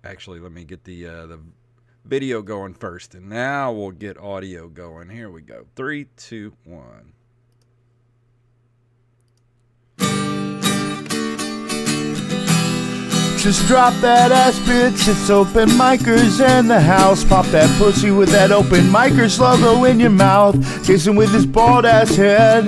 Actually, let me get the video going first, and now we'll get audio going. Here we go. Three, two, one. Just drop that ass, bitch. It's open micers in the house. Pop that pussy with that open micers logo in your mouth. Jason with his bald ass head.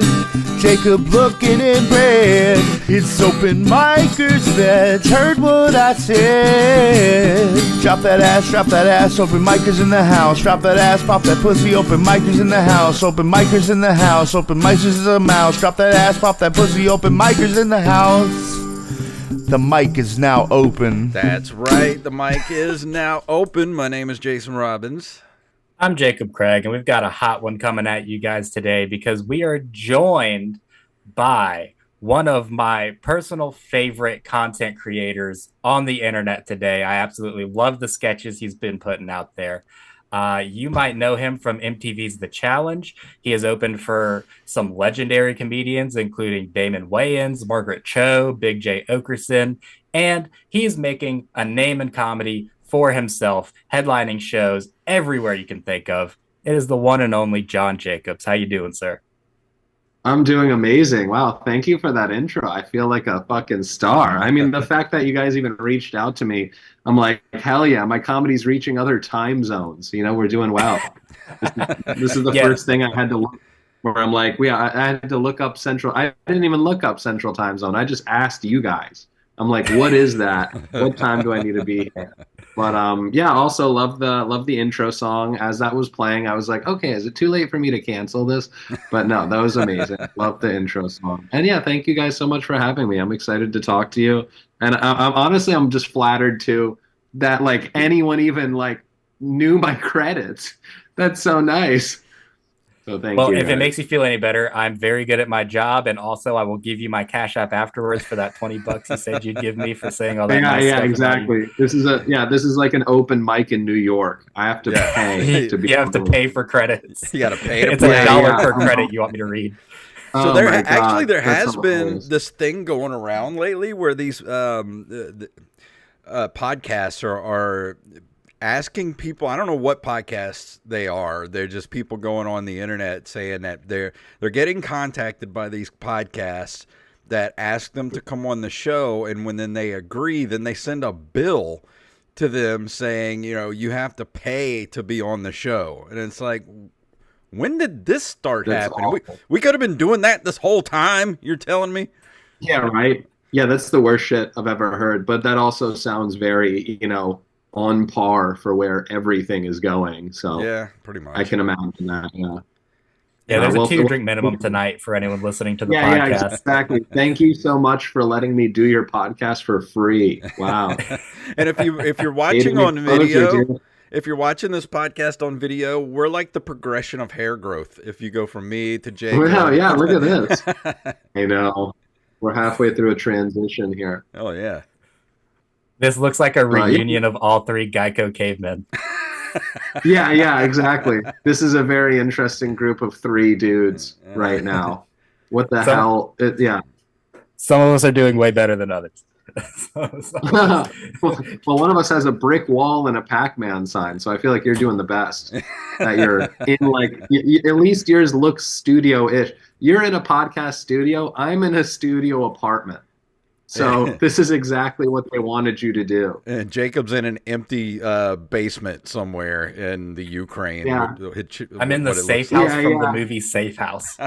Jacob looking in bed. It's open micers, bitch. Heard what I said. Drop that ass. Open micers in the house. Drop that ass, pop that pussy. Open micers in the house. Open micers in the house. Open micers is a mouse. Drop that ass, pop that pussy. Open micers in the house. The mic is now open. That's right. The mic is now open. My name is Jason Robbins. I'm Jacob Craig, and we've got a hot one coming at you guys today because we are joined by one of my personal favorite content creators on the internet today. I absolutely love the sketches he's been putting out there. You might know him from MTV's The Challenge. He has opened for some legendary comedians, including Damon Wayans, Margaret Cho, Big J. Okerson, and he's making a name in comedy for himself, headlining shows everywhere you can think of. It is the one and only John Jacobs. How you doing, sir? I'm doing amazing. Wow, thank you for that intro. I feel like a fucking star. I mean, the fact that you guys even reached out to me, I'm like, hell yeah, my comedy's reaching other time zones. You know, we're doing well. This is the first thing I had to look where I'm like, I had to look up Central. I didn't even look up Central Time Zone. I just asked you guys. I'm like, what is that? What time do I need to be here? But yeah, also love the intro song. As that was playing, I was like, okay, is it too late for me to cancel this? But no, that was amazing. Love the intro song. And yeah, thank you guys so much for having me. I'm excited to talk to you. And I'm honestly, I'm just flattered too that like anyone even like knew my credits. That's so nice. So thank you. Well, if guys. it makes you feel any better, I'm very good at my job, and also I will give you my Cash App afterwards for that $20 you said you'd give me for saying all that. Yeah, exactly. This is like an open mic in New York. I have to pay to be. You have to pay for credits. You got to pay to It's play. $1 per credit you want me to read. So there has been this thing going around lately where these podcasts are asking people. I don't know what podcasts they are. They're just people going on the internet saying that they're getting contacted by these podcasts that ask them to come on the show, and when then they agree, then they send a bill to them saying, you know, you have to pay to be on the show. And it's like, when did this start happening? We could have been doing that this whole time, you're telling me? Yeah, right. Yeah, that's the worst shit I've ever heard. But that also sounds very, you know, on par for where everything is going. So yeah, pretty much. I can imagine that. Yeah. Yeah, there's a 2-drink minimum tonight for anyone listening to the podcast. Yeah, exactly. Thank you so much for letting me do your podcast for free. Wow. And if you're watching on video, if you're watching this podcast on video, we're like the progression of hair growth. If you go from me to Jake. Well, yeah, look at this. I know. We're halfway through a transition here. Oh yeah. This looks like a reunion of all three Geico cavemen. Yeah, exactly. This is a very interesting group of 3 dudes right now. What the hell? Yeah. Some of us are doing way better than others. Well, one of us has a brick wall and a Pac-Man sign, so I feel like you're doing the best. That you're in like, at least yours looks studio-ish. You're in a podcast studio. I'm in a studio apartment. So this is exactly what they wanted you to do. And Jacob's in an empty basement somewhere in the Ukraine. Yeah. I'm in the safe house from the movie Safe House.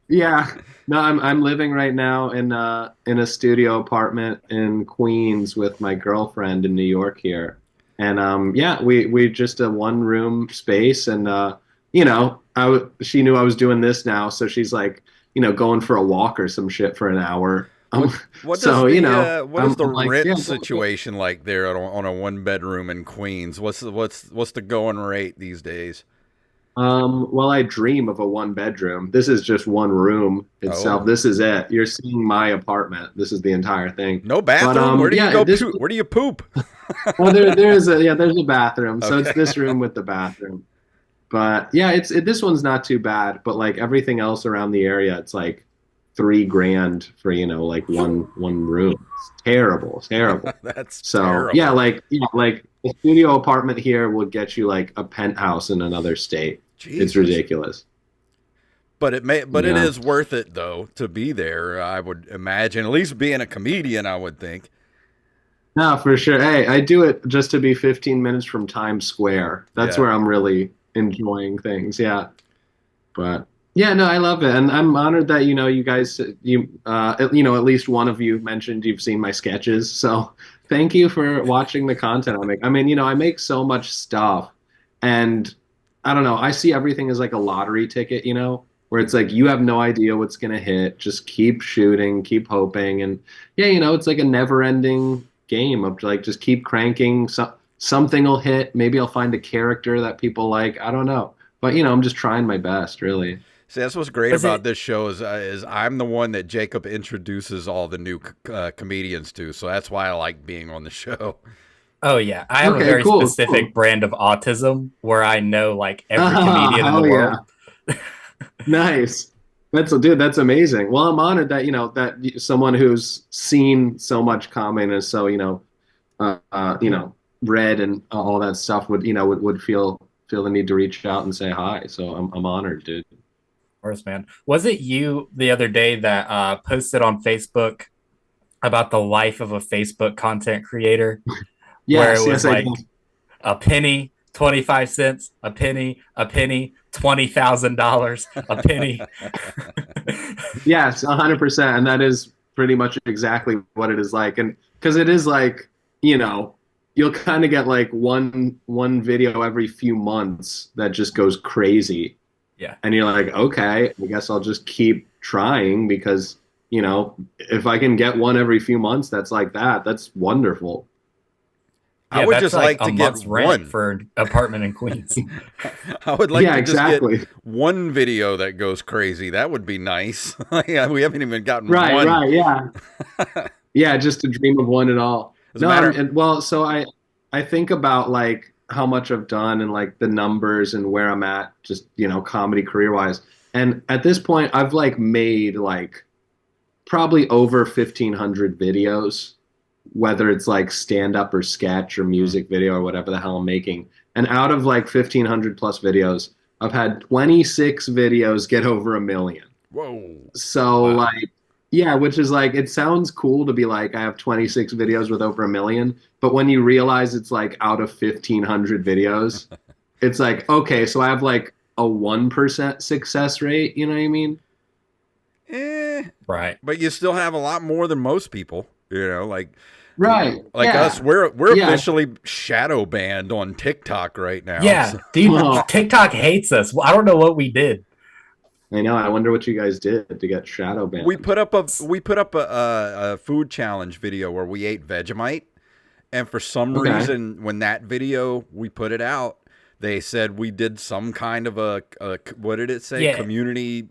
Yeah. No, I'm living right now in a studio apartment in Queens with my girlfriend in New York here. And yeah, we just a 1-room space, and you know, she knew I was doing this now, so she's like, you know, going for a walk or some shit for an hour. What is the rent situation like there on a 1-bedroom in Queens? What's the going rate these days? Well, I dream of a 1-bedroom. This is just 1 room itself. Oh. This is it. You're seeing my apartment. This is the entire thing. No bathroom. But, where do you go? Where do you poop? Well, there's a bathroom. So it's this room with the bathroom. But yeah, this one's not too bad. But like everything else around the area, it's like $3,000 for, like one room. It's terrible, terrible. That's So terrible. yeah, like a studio apartment here would get you like a penthouse in another state. It's Jesus. ridiculous. But it Yeah. is worth it though to be there. I would imagine, at least being a comedian, I would think. No, for sure. Hey, I do it just to be 15 minutes from Times Square. That's Yeah. where I'm really enjoying things. Yeah. But yeah, no, I love it. And I'm honored that, you guys, at least one of you mentioned you've seen my sketches. So thank you for watching the content I make. I mean, I make so much stuff, and I don't know, I see everything as like a lottery ticket, where it's like you have no idea what's going to hit. Just keep shooting, keep hoping. And yeah, it's like a never ending game of like just keep cranking. Something will hit. Maybe I'll find a character that people like. I don't know. But I'm just trying my best, really. See, that's what's great Was about it? this show is I'm the one that Jacob introduces all the new comedians to, so that's why I like being on the show. Oh yeah, I have a Okay, very cool, specific cool. brand of autism where I know like every Ah, comedian in the hell yeah. world. Nice. That's amazing. Well, I'm honored that, someone who's seen so much comedy and is so, read and all that stuff would feel the need to reach out and say hi. So I'm honored, dude. Of course, man. Was it you the other day that posted on Facebook about the life of a Facebook content creator, where it Yes, was yes, I did. like a penny, 25 cents, a penny, $20,000, a penny. Yes, 100%. And that is pretty much exactly what it is like. And because it is like, you know, you'll kind of get like one video every few months that just goes crazy. Yeah. And you're like, okay, I guess I'll just keep trying because, if I can get one every few months that's like that, that's wonderful. I Yeah, would that's just like like a to get month's rent one. for an apartment in Queens. I would like Yeah, to just get exactly. one video that goes crazy. That would be nice. Yeah, we haven't even gotten Right, one. right, yeah. Yeah, just to dream of one at all. As a No, matter, well, so I think about like how much I've done and like the numbers and where I'm at, just comedy career wise. And at this point, I've like made like probably over 1,500 videos, whether it's like stand up or sketch or music video or whatever the hell I'm making. And out of like 1,500 plus videos, I've had 26 videos get over 1 million. whoa, So wow. like, yeah, which is like, it sounds cool to be like, I have 26 videos with over 1 million. But when you realize it's like out of 1,500 videos, it's like, okay, so I have like a 1% success rate. You know what I mean? Eh, Right. but you still have a lot more than most people. Right. Like us, Yeah. we're Yeah. officially shadow banned on TikTok right now. Yeah, So dude, Oh, TikTok hates us. Well, I don't know what we did. I know. I wonder what you guys did to get shadow banned. we put up a food challenge video where we ate Vegemite, and for some Okay. reason, when that video we put it out, they said we did some kind of a what did it say? Yeah. Community.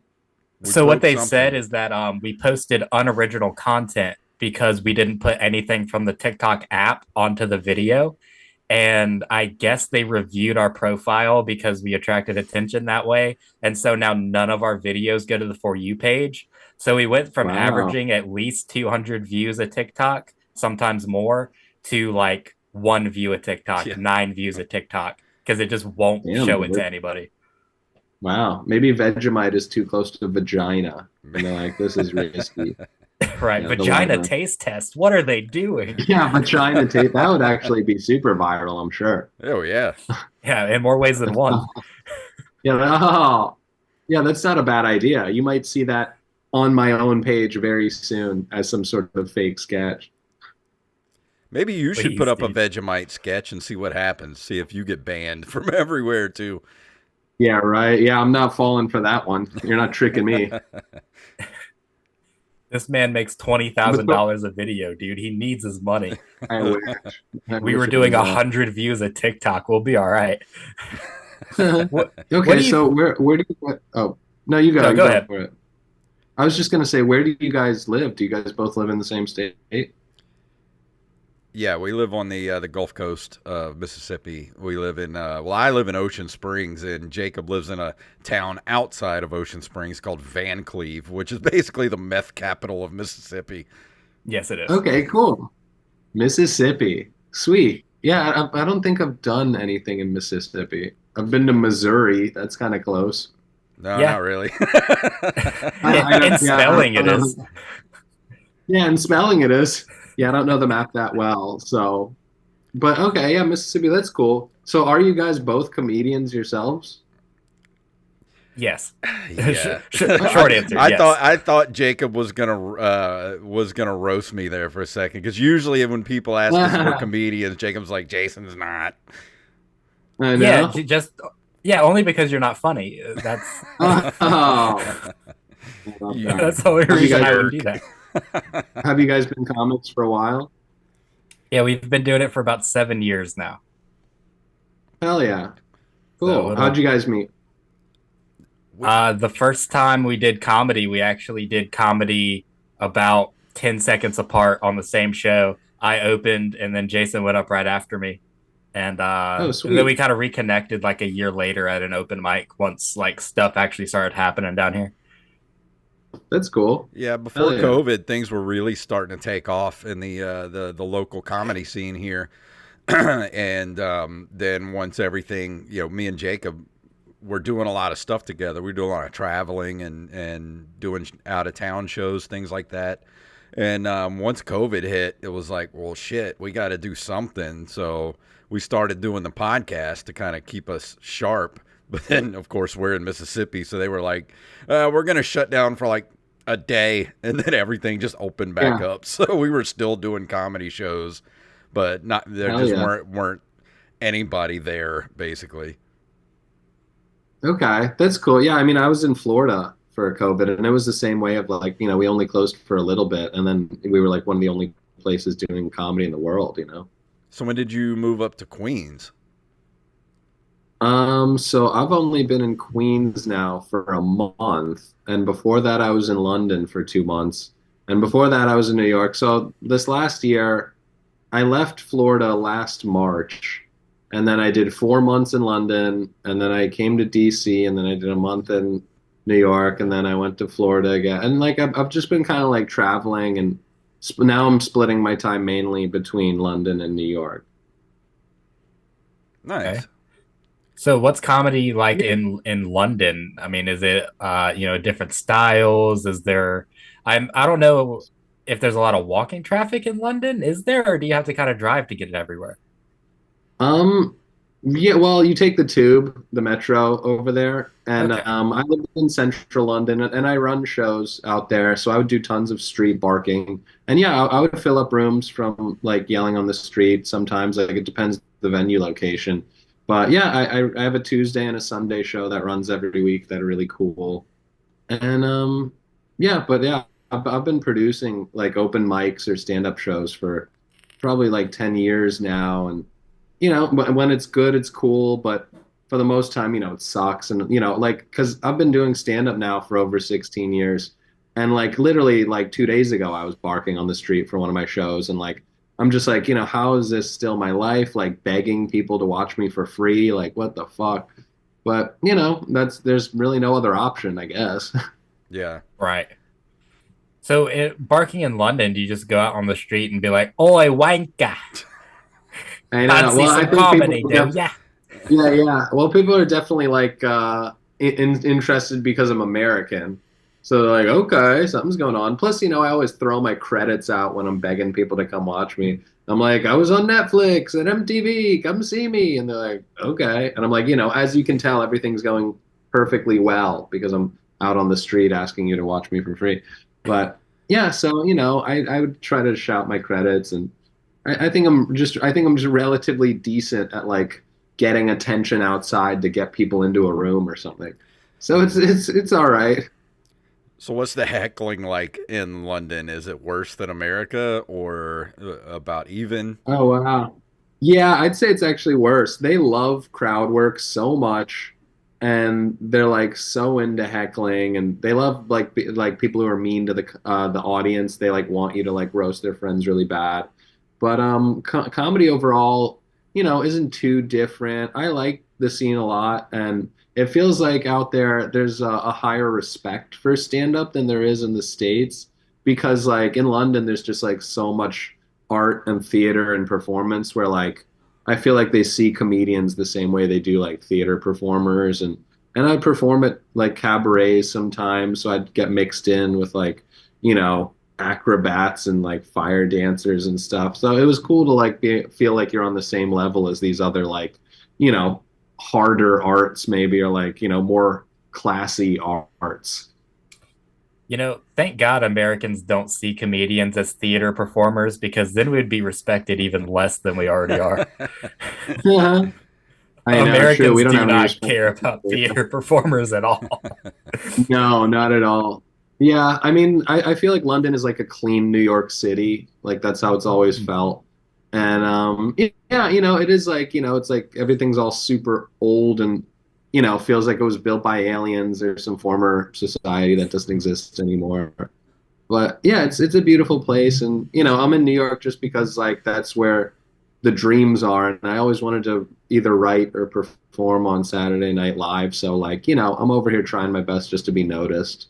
We So what broke they something. said is that we posted unoriginal content because we didn't put anything from the TikTok app onto the video. And I guess they reviewed our profile because we attracted attention that way. And so now none of our videos go to the For You page. So we went from Wow. averaging at least 200 views a TikTok, sometimes more, to like 1 view a TikTok, Yeah. 9 views a TikTok, because it just won't Damn, show it dude. to anybody. Wow. Maybe Vegemite is too close to vagina. And they're like, this is risky. Right. Yeah, the Vagina lever. taste test. What are they doing? Yeah, vagina tape. That would actually be super viral, I'm sure. Oh yeah. Yeah, in more ways than one. Yeah. Oh, yeah, that's not a bad idea. You might see that on my own page very soon as some sort of fake sketch. Maybe you should Please, put up a dude. Vegemite sketch and see what happens. See if you get banned from everywhere too. Yeah, right. Yeah, I'm not falling for that one. You're not tricking me. This man makes $20,000 a video, dude. He needs his money. I wish. I We wish were it doing was 100 views of TikTok. We'll be all right. that. What Okay, do so you? where do you, oh, no, you go. No, You go go ahead. for it. I was just gonna say, where do you guys live? Do you guys both live in the same state? Yeah, we live on the Gulf Coast of Mississippi. We live in I live in Ocean Springs, and Jacob lives in a town outside of Ocean Springs called Van Cleve, which is basically the meth capital of Mississippi. Yes, it is. Okay, cool. Mississippi. Sweet. Yeah, I don't think I've done anything in Mississippi. I've been to Missouri. That's kind of close. No, not Yeah. really. In spelling, it is. Yeah, and spelling it is. Yeah, I don't know the map that well. So, but okay, yeah, Mississippi, that's cool. So, are you guys both comedians yourselves? Yes. Yeah. Short answer. I Yes. thought Jacob was gonna roast me there for a second, because usually when people ask us if we're comedians, Jacob's like, Jason's not. I Yeah, know. just only because you're not funny. That's Oh, I love Yeah. that. that's the only Have you reason guys- I would do that. Have you guys been comics for a while? Yeah, we've been doing it for about 7 years now. Hell yeah. So Cool. it'll- How'd you guys meet? The first time we did comedy, we actually did comedy about 10 seconds apart on the same show. I opened, and then Jason went up right after me. And and sweet. then we kind of reconnected like a year later at an open mic once like stuff actually started happening down here. That's cool. Yeah, before Hell yeah. COVID, things were really starting to take off in the local comedy scene here, and then once everything, me and Jacob were doing a lot of stuff together. We do a lot of traveling and doing out of town shows, things like that. And once COVID hit, it was like, well, shit, we got to do something. So we started doing the podcast to kind of keep us sharp. But then, of course, we're in Mississippi, so they were like, we're going to shut down for like a day, and then everything just opened back up. So we were still doing comedy shows, but not there Hell just yeah. weren't anybody there, basically. Okay, that's cool. Yeah, I mean, I was in Florida for COVID, and it was the same way of like, we only closed for a little bit, and then we were like one of the only places doing comedy in the world. So when did you move up to Queens? So I've only been in Queens now for a month, and before that I was in London for 2 months, and before that I was in New York. So this last year, I left Florida last March, and then I did 4 months in London, and then I came to DC, and then I did a month in New York, and then I went to Florida again. And like I've just been kind of like traveling, and now I'm splitting my time mainly between London and New York. Nice. Okay. So what's comedy like in London? I mean, is it different styles? Is there I don't know if there's a lot of walking traffic in London. Is there, or do you have to kind of drive to get it everywhere? Yeah, well, you take the tube, the metro over there, and Okay. I live in central London, and I run shows out there, so I would do tons of street barking, and yeah, I would fill up rooms from like yelling on the street. Sometimes, like it depends the venue location, but yeah, I have a Tuesday and a Sunday show that runs every week that are really cool, and yeah, but yeah, I've been producing like open mics or stand-up shows for probably like 10 years now, and when it's good, it's cool, but for the most time, it sucks. And, like, because I've been doing stand up now for over 16 years. And, like, literally, like 2 days ago, I was barking on the street for one of my shows. And, like, I'm just like, how is this still my life? Like, begging people to watch me for free? Like, what the fuck? But, there's really no other option, I guess. Yeah. Right. So barking in London, do you just go out on the street and be like, "Oi, wanker, I know. fancy Well, I some think comedy, people do ya?" Yeah. Well, people are definitely like interested because I'm American. So they're like, okay, something's going on. Plus, I always throw my credits out when I'm begging people to come watch me. I'm like, I was on Netflix and MTV, come see me. And they're like, okay. And I'm like, as you can tell, everything's going perfectly well because I'm out on the street asking you to watch me for free. But yeah, so, I would try to shout my credits, and I think I'm just relatively decent at like getting attention outside to get people into a room or something. So it's all right. So what's the heckling like in London? Is it worse than America, or about even? Oh wow. Yeah, I'd say it's actually worse. They love crowd work so much, and they're like so into heckling, and they love like people who are mean to the audience. They like want you to like roast their friends really bad. But comedy overall, isn't too different. I like the scene a lot, and it feels like out there's a higher respect for stand-up than there is in the States, because like in London, there's just like so much art and theater and performance where like I feel like they see comedians the same way they do like theater performers, and I'd perform at like cabarets sometimes, so I'd get mixed in with like, acrobats and like fire dancers and stuff. So it was cool to like feel like you're on the same level as these other like, you know, harder arts maybe, or like, more classy arts. Thank God Americans don't see comedians as theater performers, because then we'd be respected even less than we already are. Yeah, I know, true. Americans We don't do have any not respect care for about theater. theater performers at all. No, not at all. Yeah, I mean, I feel like London is like a clean New York City. Like that's how it's always felt. And yeah, it is like, it's like everything's all super old and, feels like it was built by aliens or some former society that doesn't exist anymore. But yeah, it's a beautiful place, and I'm in New York just because like that's where the dreams are, and I always wanted to either write or perform on Saturday Night Live. So like, I'm over here trying my best just to be noticed.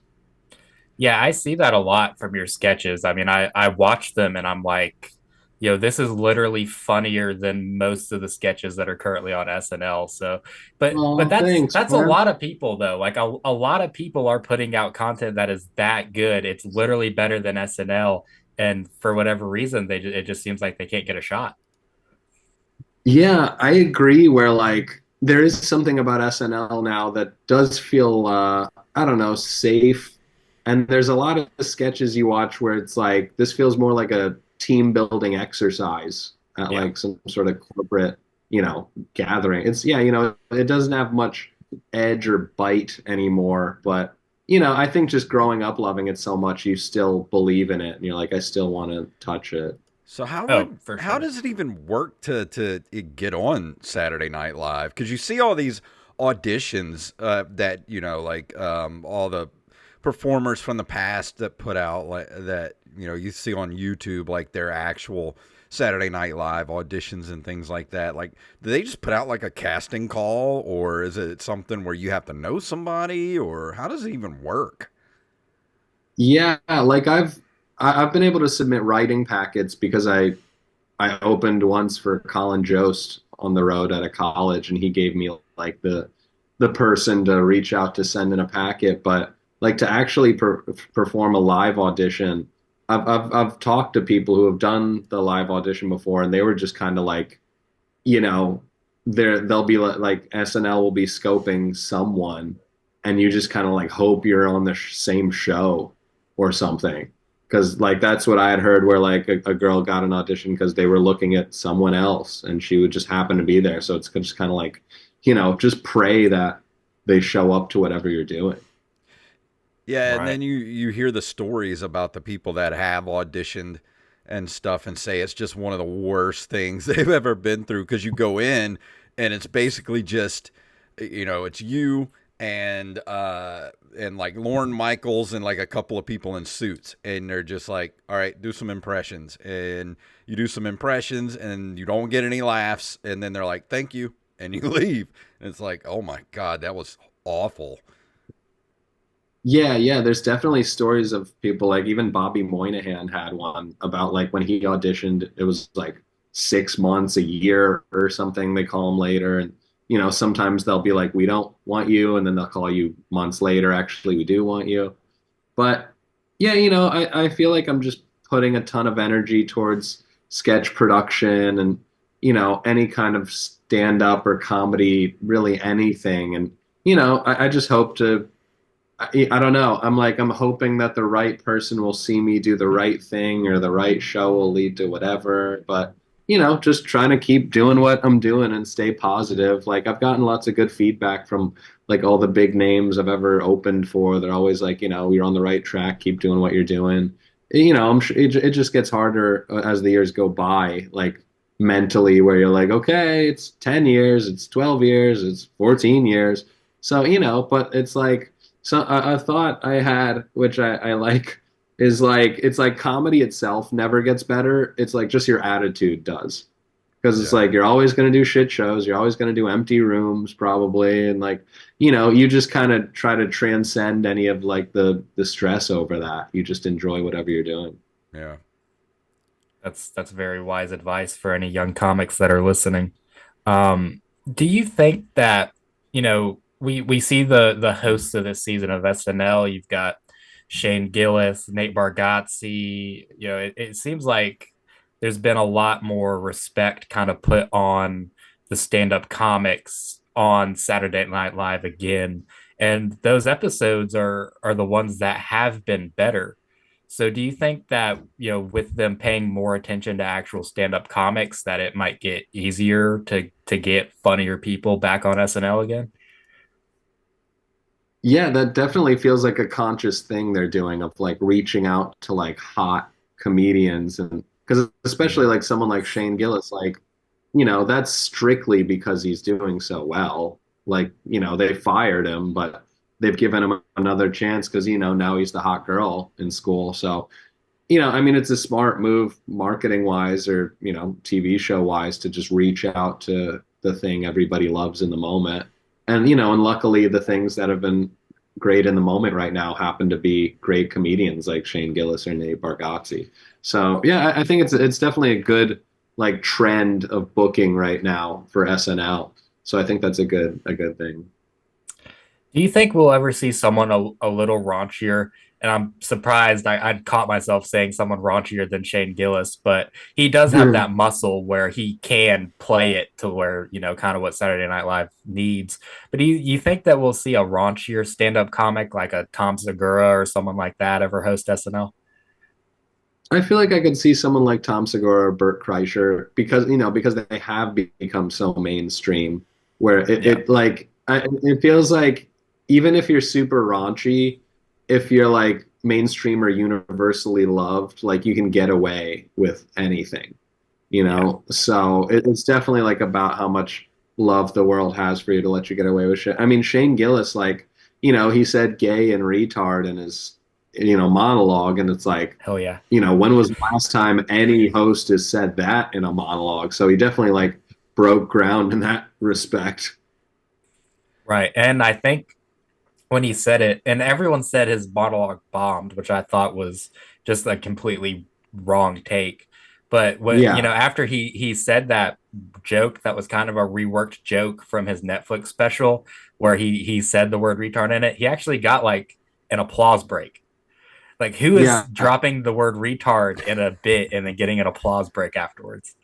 Yeah, I see that a lot from your sketches. I mean, I watch them and I'm like, this is literally funnier than most of the sketches that are currently on SNL. So, but Oh, that's thanks, that's a man. lot of people though. Like a lot of people are putting out content that is that good. It's literally better than SNL, and for whatever reason, it just seems like they can't get a shot. Yeah, I agree. Where like there is something about SNL now that does feel I don't know, safe. And there's a lot of sketches you watch where it's like this feels more like a team building exercise at Yeah. like some sort of corporate, gathering. It's yeah, it doesn't have much edge or bite anymore, but I think just growing up loving it so much, you still believe in it and you're like, I still want to touch it. So Oh, for how sure. does it even work to get on Saturday Night Live? Because you see all these auditions that like all the performers from the past that put out like that you see on YouTube, like their actual Saturday Night Live auditions and things like that. Like, do they just put out like a casting call, or is it something where you have to know somebody, or how does it even work? Yeah, like I've been able to submit writing packets because I opened once for Colin Jost on the road at a college, and he gave me like the person to reach out to send in a packet. But like to actually perform a live audition, I've talked to people who have done the live audition before, and they were just kind of like, you know, they'll be like SNL will be scoping someone, and you just kind of like hope you're on the same show or something. Because like that's what I had heard, where like a girl got an audition because they were looking at someone else, and she would just happen to be there. So it's just kind of like, just pray that they show up to whatever you're doing. Yeah, and then Right. you hear the stories about the people that have auditioned and stuff and say it's just one of the worst things they've ever been through, because you go in and it's basically just it's you and like Lorne Michaels and like a couple of people in suits, and they're just like, all right, do some impressions, and you do some impressions and you don't get any laughs, and then they're like, thank you, and you leave, and it's like, oh my god, that was awful. Yeah, yeah, there's definitely stories of people like even Bobby Moynihan had one about like when he auditioned, it was like 6 months, a year or something, they call him later. And, sometimes they'll be like, we don't want you. And then they'll call you months later, actually, we do want you. But yeah, I feel like I'm just putting a ton of energy towards sketch production and, any kind of stand up or comedy, really anything. And, I just hope to I don't know. I'm hoping that the right person will see me do the right thing or the right show will lead to whatever. But, just trying to keep doing what I'm doing and stay positive. Like I've gotten lots of good feedback from like all the big names I've ever opened for. They're always like, you're on the right track. Keep doing what you're doing. I'm sure it just gets harder as the years go by, like mentally, where you're like, okay, it's 10 years, it's 12 years, it's 14 years. So, but it's like, so a thought I had, which I like, is like it's like comedy itself never gets better. It's like just your attitude does. Because it's Yeah. like you're always going to do shit shows, you're always going to do empty rooms probably, and like you just kind of try to transcend any of like the stress over that. You just enjoy whatever you're doing. Yeah. That's very wise advice for any young comics that are listening. Do you think that, we see the hosts of this season of SNL? You've got Shane Gillis, Nate Bargatze. It seems like there's been a lot more respect kind of put on the stand-up comics on Saturday Night Live again, and those episodes are the ones that have been better. So do you think that, with them paying more attention to actual stand-up comics, that it might get easier to get funnier people back on SNL again? Yeah, that definitely feels like a conscious thing they're doing of like reaching out to like hot comedians, and because especially like someone like Shane Gillis, like that's strictly because he's doing so well. Like, they fired him, but they've given him another chance because, now he's the hot girl in school. So, I mean, it's a smart move marketing wise or, TV show wise to just reach out to the thing everybody loves in the moment. And, and luckily the things that have been great in the moment right now happen to be great comedians like Shane Gillis or Nate Bargatze. So, yeah, I think it's definitely a good like trend of booking right now for SNL. So I think that's a good thing. Do you think we'll ever see someone a little raunchier? And I'm surprised I'd caught myself saying someone raunchier than Shane Gillis, but he does have that muscle where he can play it to where, kind of what Saturday Night Live needs. But do you think that we'll see a raunchier stand-up comic like a Tom Segura or someone like that ever host SNL? I feel like I could see someone like Tom Segura or Bert Kreischer because they have become so mainstream where Yeah. it feels like even if you're super raunchy, if you're like mainstream or universally loved, like you can get away with anything, Yeah. So it's definitely like about how much love the world has for you to let you get away with shit. I mean, Shane Gillis, like, he said gay and retard in his, monologue, and it's like, Hell yeah. when was the last time any host has said that in a monologue? So he definitely like broke ground in that respect. Right. And I think when he said it, and everyone said his monologue bombed, which I thought was just a completely wrong take. But when, Yeah. after he said that joke, that was kind of a reworked joke from his Netflix special where he said the word retard in it, he actually got like an applause break. Like, who is Yeah. dropping the word retard in a bit and then getting an applause break afterwards?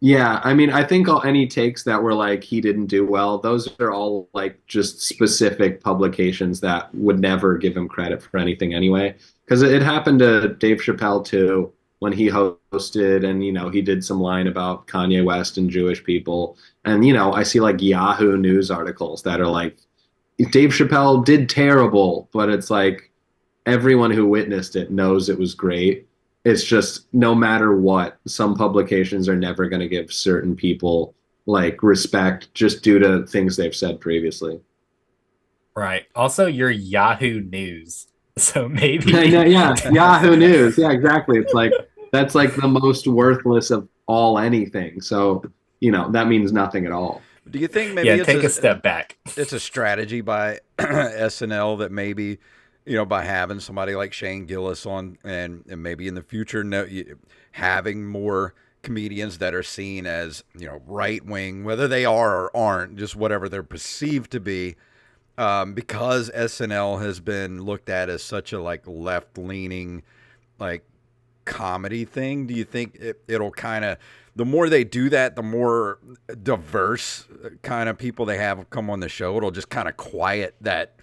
Yeah, I mean, I think any takes that were like he didn't do well, those are all like just specific publications that would never give him credit for anything anyway. Because it happened to Dave Chappelle too when he hosted, and he did some line about Kanye West and Jewish people, and I see like Yahoo News articles that are like Dave Chappelle did terrible, but it's like everyone who witnessed it knows it was great. It's just no matter what, some publications are never going to give certain people like respect just due to things they've said previously. Right. Also, your Yahoo News. So I maybe. know, yeah, Yahoo News. Yeah, exactly. It's like that's like the most worthless of all anything. So, that means nothing at all. Do you think Yeah, maybe take a step back. it's a strategy by SNL that maybe, by having somebody like Shane Gillis on, and maybe in the future, having more comedians that are seen as, right wing, whether they are or aren't, just whatever they're perceived to be, because SNL has been looked at as such a like left leaning, like comedy thing. Do you think it'll kind of, the more they do that, the more diverse kind of people they have come on the show, it'll just kind of quiet that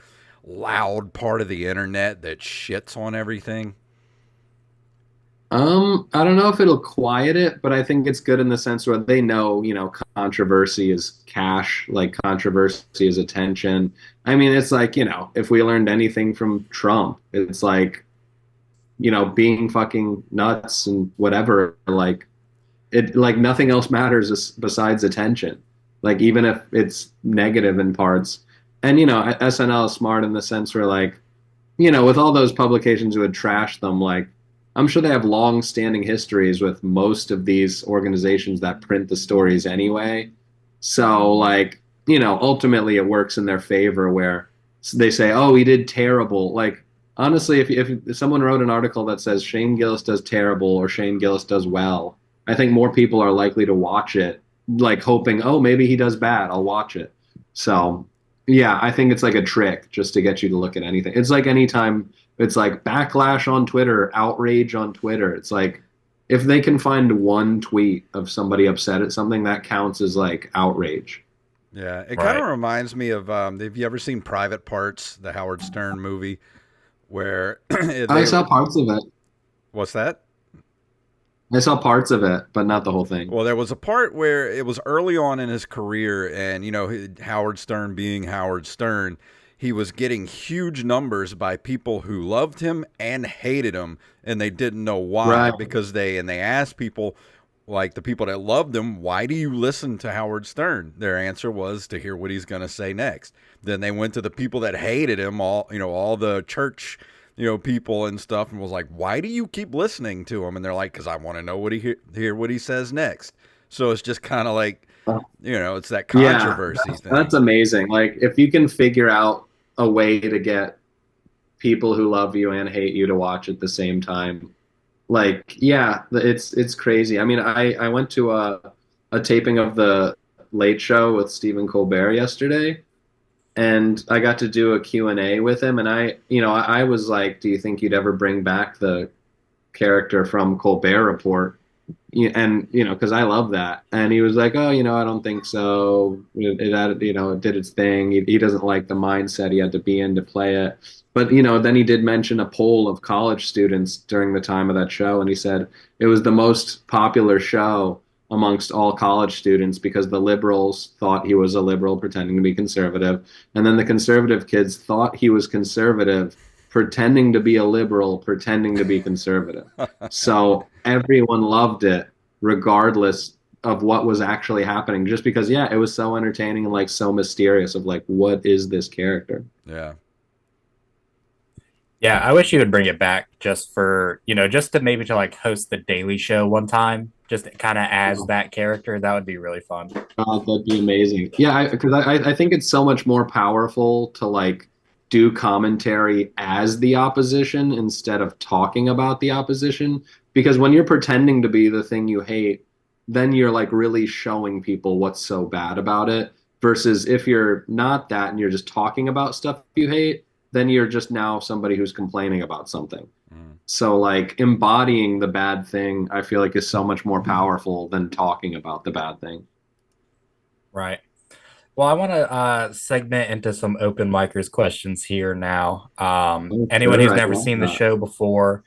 loud part of the internet that shits on everything? I don't know if it'll quiet it, but I think it's good in the sense where they know, controversy is cash, like controversy is attention. I mean, it's like, if we learned anything from Trump, it's like, being fucking nuts and whatever, like like nothing else matters besides attention. Like even if it's negative in parts. And SNL is smart in the sense where like, with all those publications who had trashed them, like I'm sure they have long-standing histories with most of these organizations that print the stories anyway. So like, ultimately it works in their favor where they say, "Oh, he did terrible." Like honestly, if someone wrote an article that says Shane Gillis does terrible or Shane Gillis does well, I think more people are likely to watch it, like hoping, "Oh, maybe he does bad. I'll watch it." So yeah, I think it's like a trick just to get you to look at anything. It's like anytime it's like backlash on Twitter, outrage on Twitter. It's like if they can find one tweet of somebody upset at something, that counts as like outrage. Yeah, it kind Right. of reminds me of have you ever seen Private Parts, the Howard Stern movie, where I they saw parts of it. what's that? I saw parts of it, but not the whole thing. Well, there was a part where it was early on in his career, and Howard Stern being Howard Stern, he was getting huge numbers by people who loved him and hated him, and they didn't know why Right. because they asked people, like the people that loved him, why do you listen to Howard Stern? Their answer was to hear what he's going to say next. Then they went to the people that hated him, all the church people and stuff, and was like, why do you keep listening to him? And they're like, because I want to know what hear what he says next. So it's just kind of like, it's that Yeah, controversy that's thing. amazing. Like if you can figure out a way to get people who love you and hate you to watch at the same time, like yeah, it's crazy. I mean, I went to a taping of the Late Show with Stephen Colbert yesterday, and I got to do a Q&A with him, and I was like, do you think you'd ever bring back the character from Colbert Report? And because I love that, and he was like, oh, I don't think so. It did its thing. He doesn't like the mindset he had to be in to play it. But then he did mention a poll of college students during the time of that show, and he said it was the most popular show amongst all college students because the liberals thought he was a liberal pretending to be conservative, and then the conservative kids thought he was conservative pretending to be a liberal pretending to be conservative. So everyone loved it regardless of what was actually happening, just because yeah, it was so entertaining and like so mysterious of like, what is this character? Yeah. Yeah, I wish you would bring it back just for, just to maybe to like host the Daily Show one time, just kind of as that character. That would be really fun. That'd be amazing. Yeah, because I think it's so much more powerful to like do commentary as the opposition instead of talking about the opposition. Because when you're pretending to be the thing you hate, then you're like really showing people what's so bad about it. Versus if you're not that and you're just talking about stuff you hate, then you're just now somebody who's complaining about something. Mm. So like embodying the bad thing, I feel like is so much more powerful than talking about the bad thing. Right. Well, I want to segment into some open micers questions here now. Oh, Anyone sure, who's I never love seen the that. show before,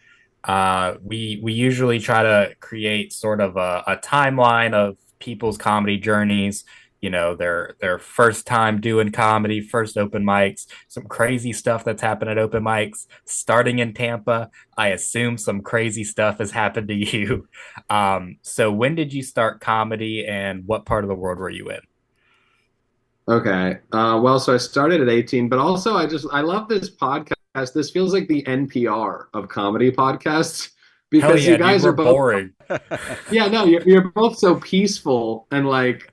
we usually try to create sort of a timeline of people's comedy journeys. Their first time doing comedy, first open mics, some crazy stuff that's happened at open mics. Starting in Tampa, I assume some crazy stuff has happened to you. So when did you start comedy, and what part of the world were you in? Okay. Well, so I started at 18, but also I love this podcast. This feels like the NPR of comedy podcasts Hell because you yeah, dude, guys are we're both, boring. yeah, no, you're both so peaceful and like,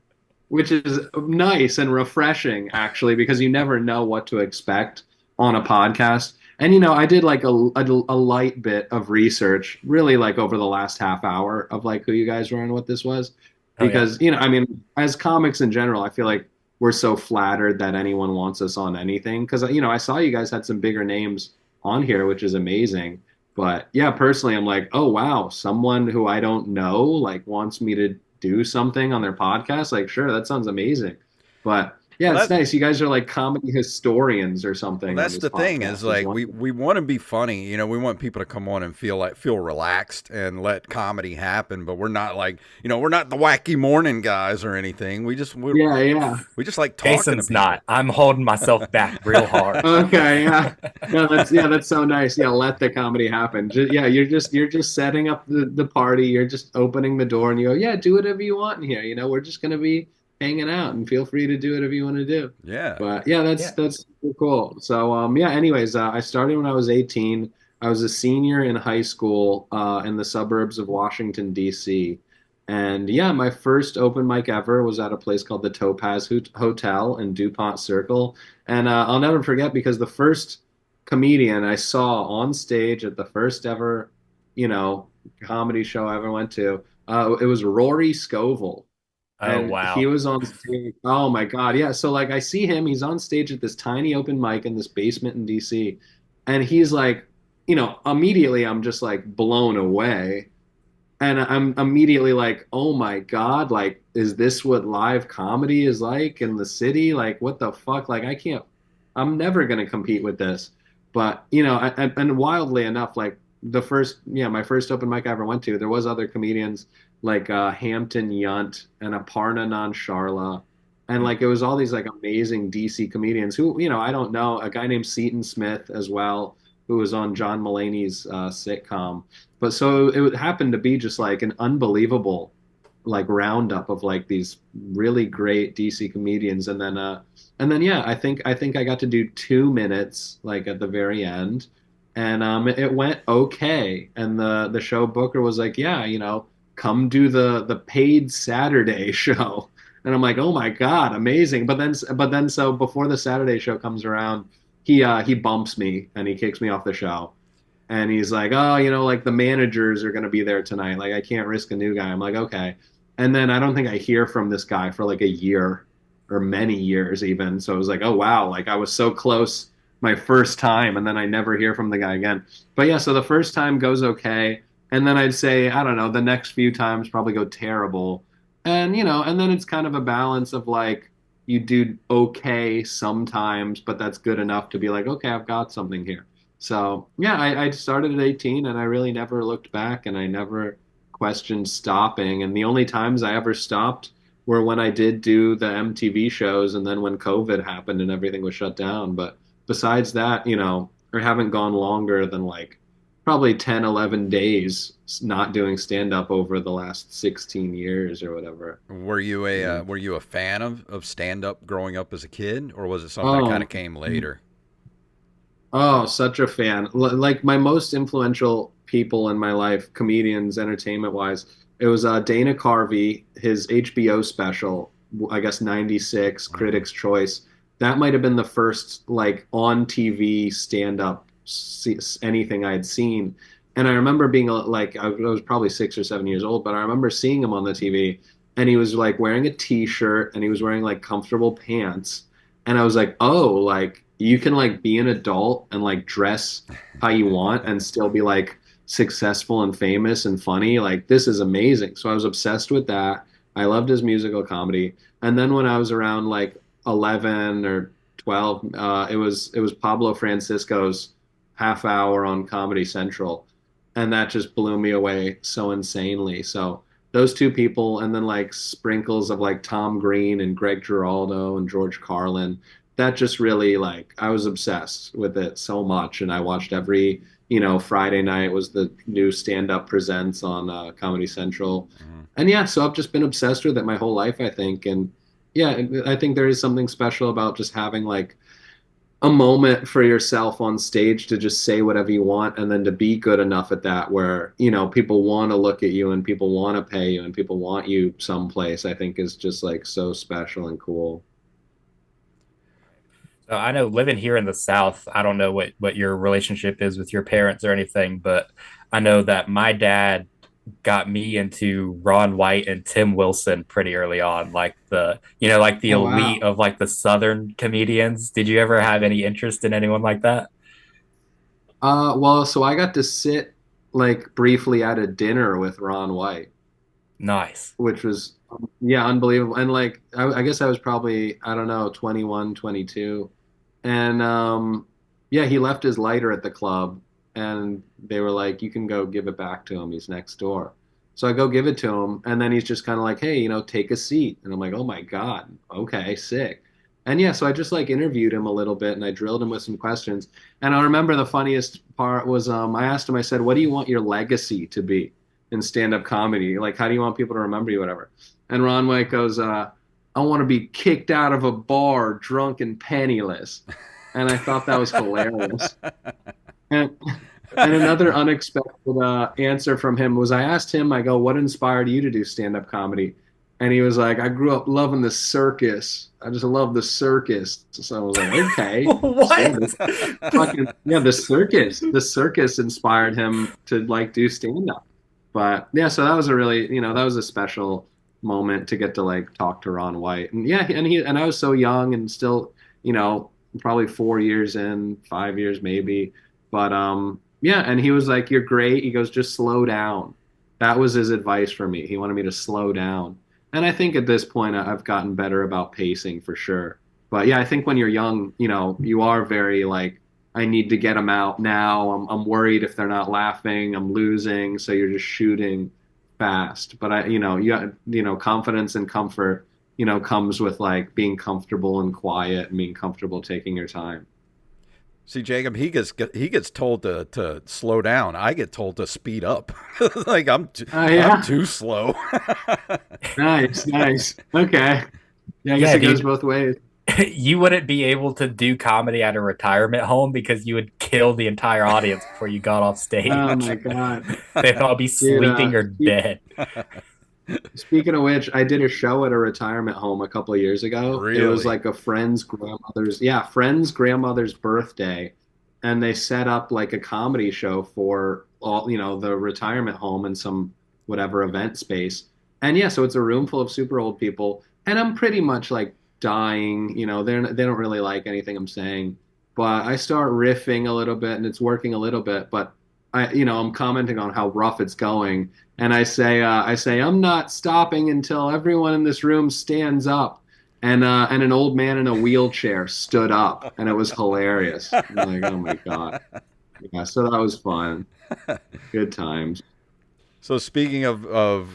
which is nice and refreshing actually, because you never know what to expect on a podcast. And I did like a light bit of research, really like over the last half hour of like who you guys were and what this was, Hell yeah. because I mean, as comics in general, I feel like we're so flattered that anyone wants us on anything because I saw you guys had some bigger names on here, which is amazing. But yeah, personally, I'm like, oh wow, someone who I don't know like wants me to do something on their podcast. Like, sure, that sounds amazing. But yeah, Well, it's that nice. You guys are like comedy historians or Well, something on that's this the thing is podcast. Is like one. we want to be funny, we want people to come on and feel relaxed and let comedy happen, but we're not like, we're not the wacky morning guys or anything. Yeah, yeah. We just like talking to Jason's people. not. I'm holding myself back real hard. Okay, yeah. No, that's so nice. Yeah, let the comedy happen. Yeah, you're just setting up the party. You're just opening the door and you go, yeah, do whatever you want in here. We're just gonna be hanging out, and feel free to do whatever you want to do. Yeah. But yeah, Yeah. that's super cool. So yeah, anyways, I started when I was 18. I was a senior in high school in the suburbs of Washington, D.C. And yeah, my first open mic ever was at a place called the Topaz Hotel in DuPont Circle. And I'll never forget because the first comedian I saw on stage at the first ever, you know, comedy show I ever went to, it was Rory Scovel. Oh And he wow. was on stage. Oh my God. Yeah. So like I see him, he's on stage at this tiny open mic in this basement in DC. And he's like, immediately I'm just like blown away. And I'm immediately like, oh my God, like, is this what live comedy is like in the city? Like, what the fuck? Like, I'm never gonna compete with this. But and wildly enough, like my first open mic I ever went to, there was other comedians like Hampton Yount and Aparna Nansharla, and like it was all these like amazing DC comedians who I don't know, a guy named Seton Smith as well, who was on John Mulaney's sitcom. But so it happened to be just like an unbelievable like roundup of like these really great DC comedians, and then yeah, I think I got to do 2 minutes like at the very end, and it went okay, and the show booker was like, yeah, come do the paid Saturday show, and I'm like, oh my God, amazing. But then so before the Saturday show comes around, he bumps me and he kicks me off the show. And he's like, oh, like the managers are going to be there tonight. Like, I can't risk a new guy. I'm like, okay. And then I don't think I hear from this guy for like a year or many years even. So it was like, oh, wow. Like, I was so close my first time. And then I never hear from the guy again. But yeah, so the first time goes okay. And then I'd say, I don't know, the next few times probably go terrible. And then it's kind of a balance of like, you do okay sometimes, but that's good enough to be like, okay, I've got something here. So yeah, I started at 18 and I really never looked back and I never questioned stopping. And the only times I ever stopped were when I did do the MTV shows and then when COVID happened and everything was shut down. But besides that, I haven't gone longer than like probably 10, 11 days not doing stand up over the last 16 years or whatever. Were you a fan of stand up growing up as a kid, or was it something that kind Oh, of came later? Oh, such a fan. Like my most influential people in my life, comedians, entertainment wise, it was Dana Carvey, his HBO special, I guess 96, Hmm. Critics' Choice. That might have been the first like on TV stand up anything I had seen. And I remember being like, I was probably 6 or 7 years old, but I remember seeing him on the TV and he was like wearing a t-shirt and he was wearing like comfortable pants, and I was like, oh, like you can like be an adult and like dress how you want and still be like successful and famous and funny. Like this is amazing. So I was obsessed with that. I loved his musical comedy. And then when I was around like 11 or 12, it was Pablo Francisco's half hour on Comedy Central, and that just blew me away so insanely. So those two people, and then like sprinkles of like Tom Green and Greg Giraldo and George Carlin. That just really like I was obsessed with it so much, and I watched every Friday night was the new stand up presents on Comedy Central, Hmm. and yeah, so I've just been obsessed with it my whole life, I think, and yeah, I think there is something special about just having like a moment for yourself on stage to just say whatever you want and then to be good enough at that where people want to look at you and people want to pay you and people want you someplace. I think is just like so special and cool. So I know living here in the South, I don't know what your relationship is with your parents or anything, but I know that my dad got me into Ron White and Tim Wilson pretty early on, like like the Oh elite wow. of like the Southern comedians. Did you ever have any interest in anyone like that? Well, so I got to sit like briefly at a dinner with Ron White, Nice. which was yeah, unbelievable. And like I guess I was probably, I don't know, 21, 22. And yeah, he left his lighter at the club and they were like, you can go give it back to him. He's next door. So I go give it to him and then he's just kind of like, hey, take a seat. And I'm like, oh my God, okay, sick. And yeah, so I just like interviewed him a little bit and I drilled him with some questions. And I remember the funniest part was I asked him, I said, what do you want your legacy to be in stand-up comedy? Like, how do you want people to remember you, whatever? And Ron White goes, I want to be kicked out of a bar drunk and penniless. And I thought that was hilarious. And and another unexpected answer from him was I asked him, I go, what inspired you to do stand-up comedy? And he was like, I grew up loving the circus. I just love the circus. So I was like, okay. What? Fucking, yeah, the circus. The circus inspired him to like do stand-up. But yeah, so that was a really, that was a special moment to get to like talk to Ron White. And yeah, and I was so young and still, probably 4 years in, 5 years maybe. But yeah, and he was like, "You're great." He goes, "Just slow down." That was his advice for me. He wanted me to slow down. And I think at this point I've gotten better about pacing for sure. But yeah, I think when you're young, you are very like, I need to get them out now. I'm worried if they're not laughing, I'm losing, so you're just shooting fast. But confidence and comfort, comes with like being comfortable and quiet and being comfortable taking your time. See, Jacob, he gets told to slow down. I get told to speed up. Like Yeah. I'm too slow. Nice, nice. Okay. Yeah, I guess Yeah, it goes dude. both ways. You wouldn't be able to do comedy at a retirement home because you would kill the entire audience before you got off Oh stage. my God. They'd all be Dude, sleeping or dead. speaking of which, I did a show at a retirement home a couple of years ago. It was Really? like a friend's grandmother's birthday, and they set up like a comedy show for all, the retirement home and some whatever event space. And yeah, so it's a room full of super old people, and I'm pretty much like dying, they don't really like anything I'm saying. But I start riffing a little bit and it's working a little bit, but I'm commenting on how rough it's going. And I say, I'm not stopping until everyone in this room stands up. And an old man in a wheelchair stood up, and it was hilarious. I'm like, oh my God. Yeah, so that was fun. Good times. So speaking of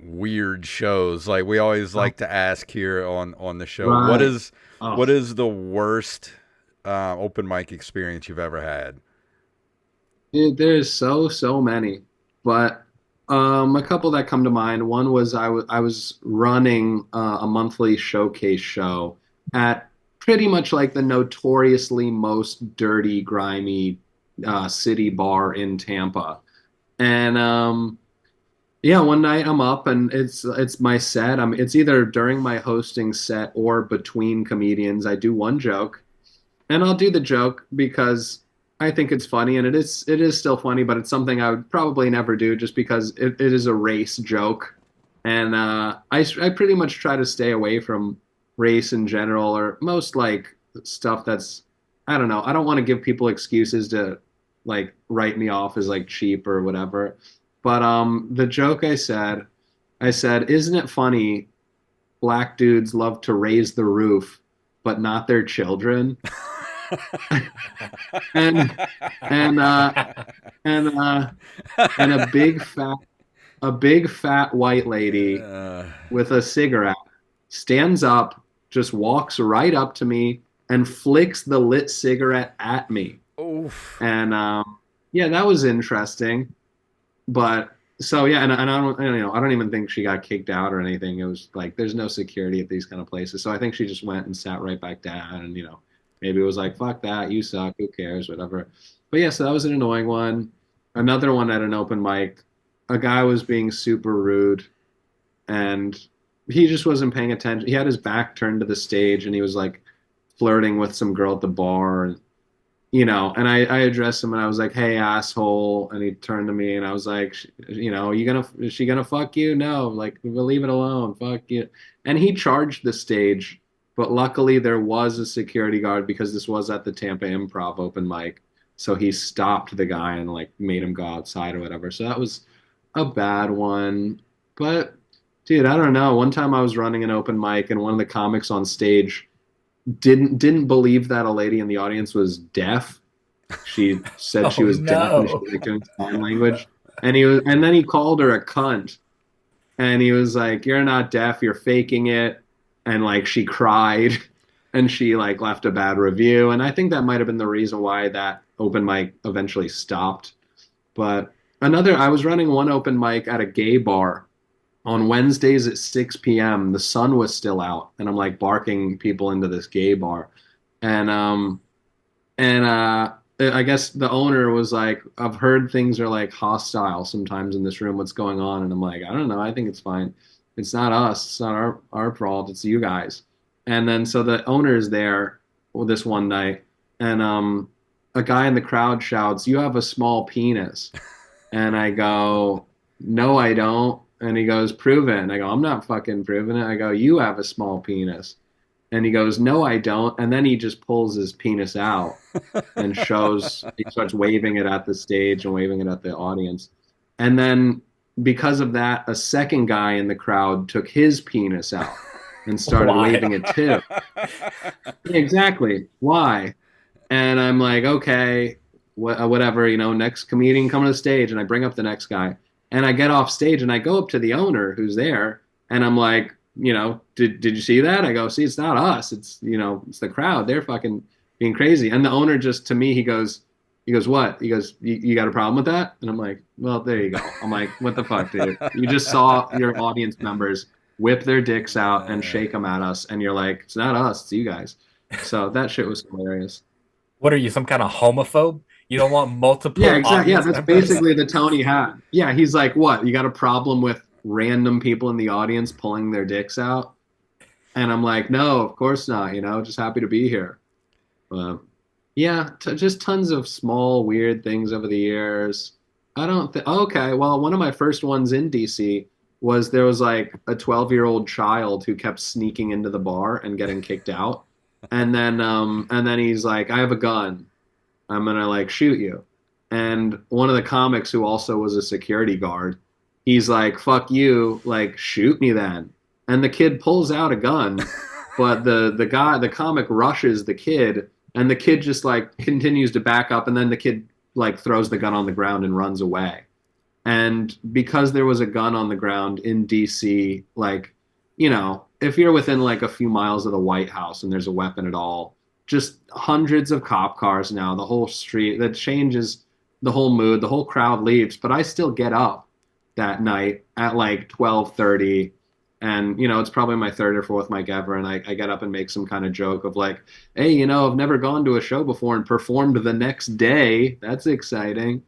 weird shows, like we always Oh, like to ask here on the show, what right. is Oh, what is the worst open mic experience you've ever had? dude, there's so many, but a couple that come to mind. One was I was running a monthly showcase show at pretty much like the notoriously most dirty, grimy city bar in Tampa, and yeah, one night I'm up and it's my set. It's either during my hosting set or between comedians. I do one joke, and I'll do the joke because I think it's funny, and it is still funny, but it's something I would probably never do just because it is a race joke, and I pretty much try to stay away from race in general or most like stuff that's I don't know. I don't want to give people excuses to like write me off as like cheap or whatever. But the joke I said, isn't it funny black dudes love to raise the roof, but not their children? and and and and a big fat white lady Uh, with a cigarette stands up, just walks right up to me and flicks the lit cigarette at me. oof. And yeah, that was interesting. But so yeah, and I don't even think she got kicked out or anything. It was like there's no security at these kind of places. So I think she just went and sat right back down and maybe it was like, fuck that, you suck, who cares, whatever. But yeah, so that was an annoying one. Another one at an open mic, a guy was being super rude and he just wasn't paying attention. He had his back turned to the stage and he was like flirting with some girl at the bar. And I addressed him and I was like, "Hey, asshole!" And he turned to me and I was like, is she gonna fuck you? No, like, we'll leave it alone. Fuck you." And he charged the stage, but luckily there was a security guard because this was at the Tampa Improv open mic, so he stopped the guy and like made him go outside or whatever. So that was a bad one. But dude, I don't know. One time I was running an open mic and one of the comics on stage didn't believe that a lady in the audience was deaf. She said she Oh was deaf and she no. was like doing sign language. And then he called her a cunt. And he was like, "You're not deaf, you're faking it." And like she cried and she like left a bad review. And I think that might have been the reason why that open mic eventually stopped. But I was running one open mic at a gay bar on Wednesdays at 6 p.m. the sun was still out, and I'm like barking people into this gay bar, and I guess the owner was like, I've heard things are like hostile sometimes in this room. What's going on? And I'm like, I don't know. I think it's fine. It's not us. It's not our fault. It's you guys. And then so the owner is there this one night, and a guy in the crowd shouts, "You have a small penis." And I go, "No, I don't." And he goes, "Prove it." And I go, "I'm not fucking proving it." I go, "You have a small penis." And he goes, "No, I don't." And then he just pulls his penis out and he starts waving it at the stage and waving it at the audience. And then because of that, a second guy in the crowd took his penis out and started Why? waving it too. Exactly. Why? And I'm like, okay, whatever, next comedian coming to the stage. And I bring up the next guy. And I get off stage and I go up to the owner who's there. And I'm like, did you see that? I go, see, it's not us. It's the crowd. They're fucking being crazy. And the owner just, to me, he goes, what? He goes, you got a problem with that? And I'm like, well, there you go. I'm like, what the fuck, dude? You just saw your audience members whip their dicks out and shake them at us. And you're like, it's not us, it's you guys. So that shit was hilarious. What are you, some kind of homophobe? You don't want Yeah, multiple exactly. Yeah, audience that's members? basically the tone he had. Yeah, he's like, what? You got a problem with random people in the audience pulling their dicks out? And I'm like, no, of course not. Just happy to be here. Yeah, just tons of small weird things over the years. I don't think. Okay, well, one of my first ones in DC was there was like a 12-year-old child who kept sneaking into the bar and getting kicked out, and then he's like, I have a gun. I'm gonna like shoot you. And one of the comics who also was a security guard, he's like, fuck you, like shoot me then. And the kid pulls out a gun, but the comic rushes the kid, and the kid just like continues to back up, and then the kid like throws the gun on the ground and runs away. And because there was a gun on the ground in DC, like, if you're within like a few miles of the White House and there's a weapon at all, just hundreds of cop cars now, the whole street, that changes the whole mood, the whole crowd leaves. But I still get up that night at like 12:30, and it's probably my third or fourth mic ever, and I get up and make some kind of joke of like, hey, I've never gone to a show before and performed the next day. That's exciting.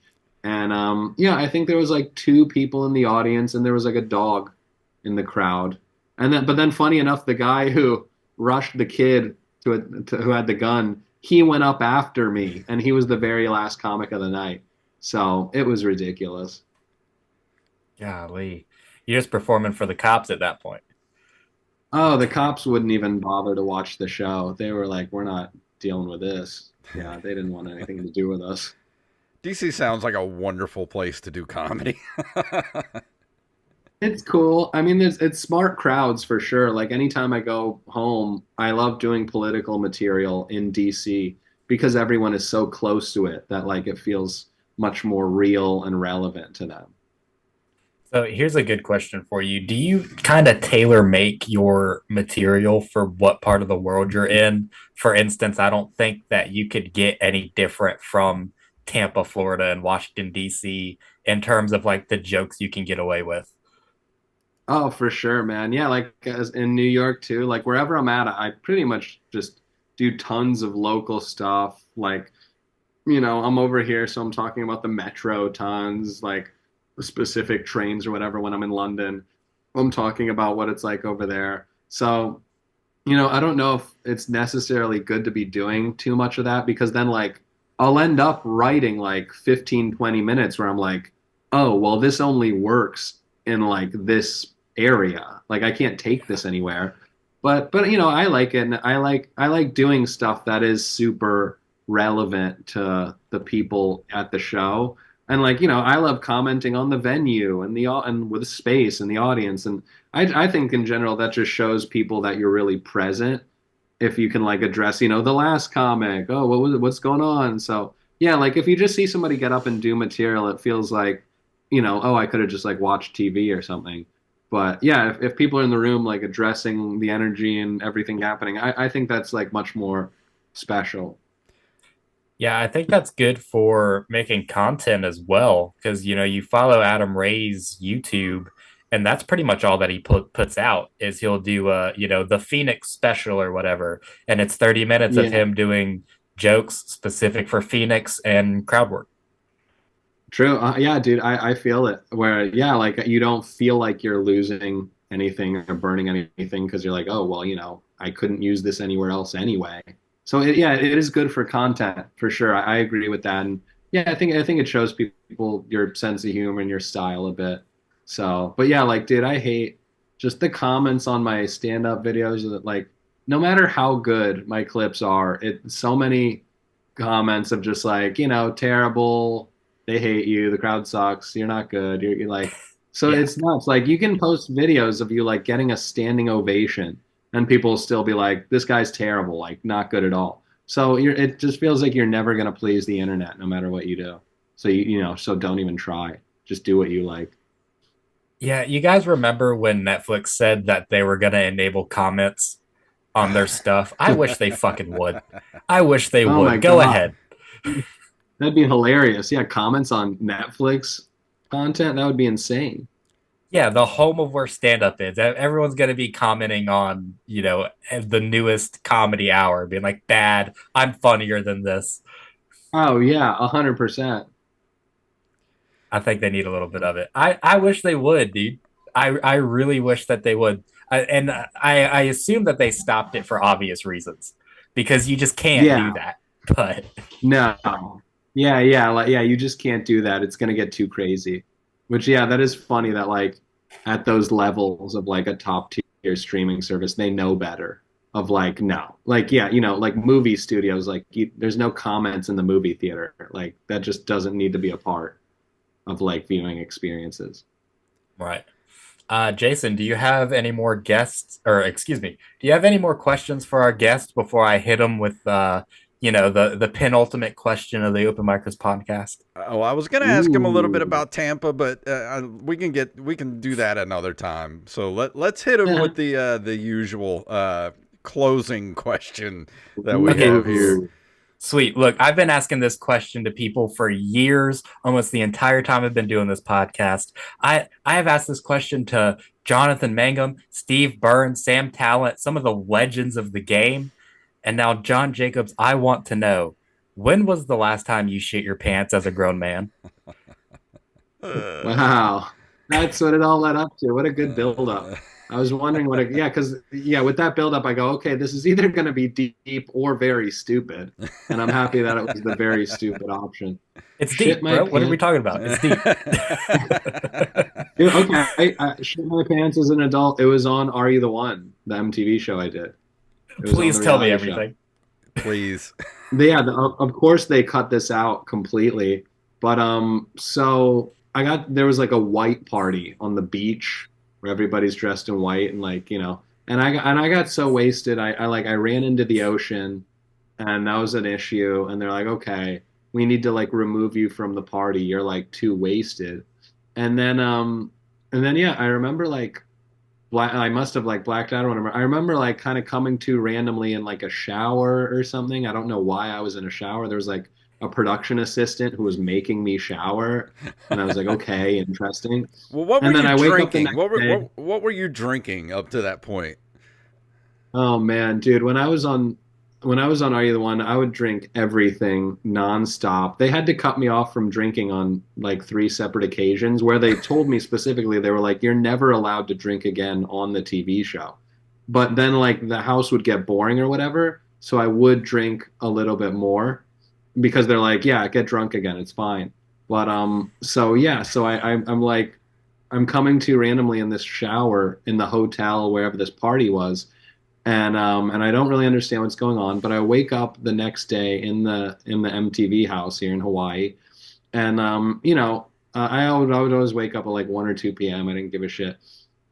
And yeah, I think there was like two people in the audience, and there was like a dog in the crowd. But then, funny enough, the guy who rushed the kid who had the gun, he went up after me, and he was the very last comic of the night. So it was ridiculous. Golly. You're just performing for the cops at that point. Oh, the cops wouldn't even bother to watch the show. They were like, we're not dealing with this. Yeah, they didn't want anything to do with us. DC sounds like a wonderful place to do comedy. It's cool. I mean, it's smart crowds for sure. Like anytime I go home, I love doing political material in DC because everyone is so close to it that like it feels much more real and relevant to them. So here's a good question for you. Do you kind of tailor make your material for what part of the world you're in? For instance, I don't think that you could get any different from Tampa, Florida, and Washington, D.C. in terms of like the jokes you can get away with. Oh, for sure, man. Yeah, like as in New York too. Like wherever I'm at, I pretty much just do tons of local stuff. Like, I'm over here, so I'm talking about the metro tons, like specific trains or whatever when I'm in London. I'm talking about what it's like over there. So, I don't know if it's necessarily good to be doing too much of that because then like I'll end up writing like 15, 20 minutes where I'm like, oh, well, this only works in like this area. Like I can't take this anywhere. But I like it, and I like doing stuff that is super relevant to the people at the show. And like, I love commenting on the venue and with the space and the audience. And I think in general that just shows people that you're really present if you can like address, the last comic. Oh, what's going on? So yeah, like if you just see somebody get up and do material, it feels like, oh, I could have just like watched TV or something. But yeah, if people are in the room like addressing the energy and everything happening, I think that's like much more special. Yeah, I think that's good for making content as well because you follow Adam Ray's YouTube and that's pretty much all that he puts out is he'll do the Phoenix special or whatever, and it's 30 minutes of Yeah. him doing jokes specific for Phoenix and crowd work. True. Yeah, dude, I feel it. Where, yeah, like you don't feel like you're losing anything or burning anything because you're like, oh, well, I couldn't use this anywhere else anyway. So yeah, it is good for content for sure. I agree with that. And yeah, I think it shows people your sense of humor and your style a bit. So, but yeah, like, dude, I hate just the comments on my stand-up videos that like, no matter how good my clips are, so many comments of just like, terrible, they hate you, the crowd sucks, you're not good, you're like, so Yeah. it's nuts. Like you can post videos of you like getting a standing ovation and people will still be like, this guy's terrible, like not good at all. So it just feels like you're never going to please the internet no matter what you do. So so don't even try. Just do what you like. Yeah, you guys remember when Netflix said that they were going to enable comments on their stuff? I wish they fucking would. I wish they Oh my would. Go God. ahead. That'd be hilarious. Yeah, comments on Netflix content, that would be insane. Yeah, the home of where stand up is. Everyone's going to be commenting on, the newest comedy hour, being like, bad, I'm funnier than this. Oh yeah, 100%. I think they need a little bit of it. I wish they would, dude. I really wish that they would. I assume that they stopped it for obvious reasons because you just can't do Yeah. that. But No. Yeah, yeah, like yeah, you just can't do that. It's gonna get too crazy. Which yeah, that is funny that like at those levels of like a top tier streaming service, they know better. Of like no, like yeah, like movie studios, like there's no comments in the movie theater. Like that just doesn't need to be a part of like viewing experiences. right. Jason, do you have any more guests, or excuse me, do you have any more questions for our guest before I hit them with, the penultimate question of the Open Micros podcast? Oh, I was going to ask him a little bit Ooh. about Tampa, but we can do that another time. So let's hit him with the usual closing question that we Okay, have here. Ooh. sweet. Look, I've been asking this question to people for years, almost the entire time I've been doing this podcast. I have asked this question to Jonathan Mangum, Steve Burns, Sam Talent, some of the legends of the game. And now, John Jacobs, I want to know, when was the last time you shit your pants as a grown man? Wow. That's what it all led up to. What a good build up. I was wondering yeah, because yeah, with that build up, I go, okay, this is either going to be deep or very stupid, and I'm happy that it was the very stupid option. It's Shit deep, my bro. What are we pants. talking about? It's deep. Dude, okay, I shit my pants as an adult. It was on Are You the One, the MTV show I did. It was on Please the tell me reality show. everything. Please. Yeah, of course they cut this out completely. But so there was like a white party on the beach where everybody's dressed in white and like, and I got so wasted. I ran into the ocean and that was an issue. And they're like, okay, we need to like remove you from the party. You're like too wasted. And then yeah, I remember like I must have like blacked out or whatever. I remember like kind of coming to randomly in like a shower or something. I don't know why I was in a shower. There was like a production assistant who was making me shower, and I was like, okay, interesting. Well, what were And then you I wake up the drinking? next day. What were you drinking up to that point? Oh man, dude, when I was on Are You the One, I would drink everything nonstop. They had to cut me off from drinking on like three separate occasions where they told me specifically they were like, you're never allowed to drink again on the TV show. But then like the house would get boring or whatever, so I would drink a little bit more because they're like, yeah, get drunk again, it's fine. But so yeah, so I'm like I'm coming to randomly in this shower in the hotel wherever this party was, and I don't really understand what's going on. But I wake up the next day in the MTV house here in Hawaii, and I would always wake up at like 1 or 2 p.m. I didn't give a shit,